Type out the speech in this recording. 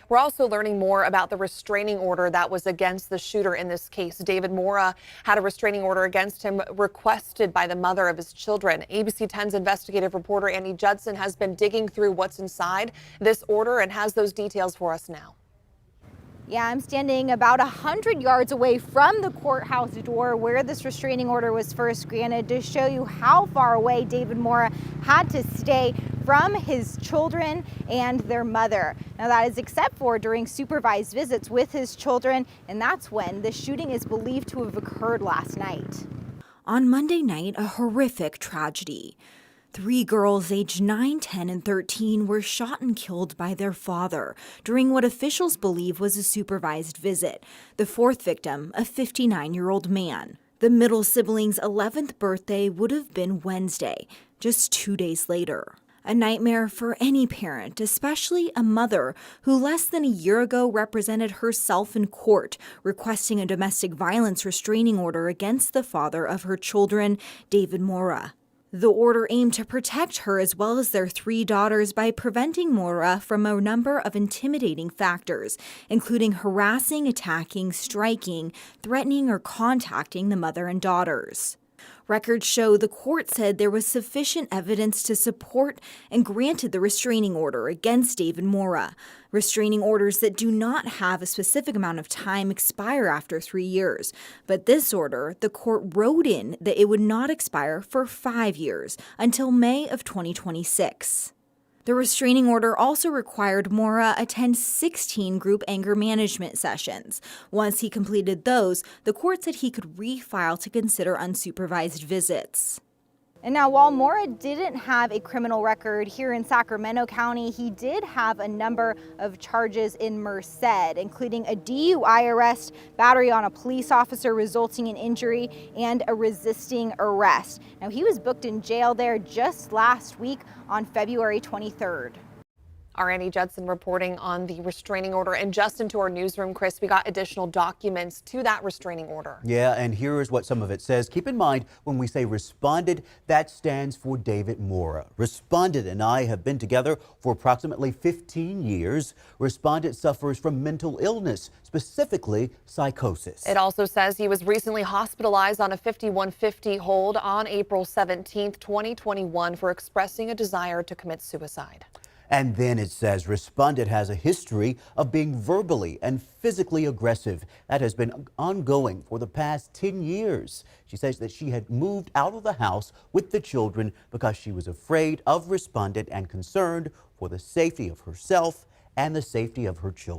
We're also learning more about the restraining order that was against the shooter in this case. David Mora had a restraining order against him requested by the mother of his children. ABC 10's investigative reporter Annie Judson has been digging through what's inside this order and has those details for us now. Yeah, I'm standing about 100 yards away from the courthouse door where this restraining order was first granted to show you how far away David Mora had to stay from his children and their mother. Now that is except for during supervised visits with his children, and that's when the shooting is believed to have occurred last night. On Monday night, a horrific tragedy. 3 girls aged 9, 10, and 13 were shot and killed by their father during what officials believe was a supervised visit. The 4th victim, a 59-year-old man. The middle sibling's 11th birthday would have been Wednesday, just 2 days later. A nightmare for any parent, especially a mother who less than a year ago represented herself in court, requesting a domestic violence restraining order against the father of her children, David Mora. The order aimed to protect her as well as their 3 daughters by preventing Mora from a number of intimidating factors, including harassing, attacking, striking, threatening, or contacting the mother and daughters. Records show the court said there was sufficient evidence to support and granted the restraining order against David Mora. Restraining orders that do not have a specific amount of time expire after 3 years. But this order, the court wrote in that it would not expire for 5 years until May of 2026. The restraining order also required Mora attend 16 group anger management sessions. Once he completed those, the court said he could refile to consider unsupervised visits. And now, while Mora didn't have a criminal record here in Sacramento County, he did have a number of charges in Merced, including a DUI arrest, battery on a police officer resulting in injury, and a resisting arrest. Now, he was booked in jail there just last week on February 23rd. Our Annie Judson reporting on the restraining order. And just into our newsroom, Chris, we got additional documents to that restraining order. Yeah, and here is what some of it says. Keep in mind, when we say responded, that stands for David Mora. Responded and I have been together for approximately 15 years. Responded suffers from mental illness, specifically psychosis. It also says he was recently hospitalized on a 5150 hold on April 17th, 2021 for expressing a desire to commit suicide. And then it says respondent has a history of being verbally and physically aggressive. That has been ongoing for the past 10 years. She says that she had moved out of the house with the children because she was afraid of respondent and concerned for the safety of herself and the safety of her children.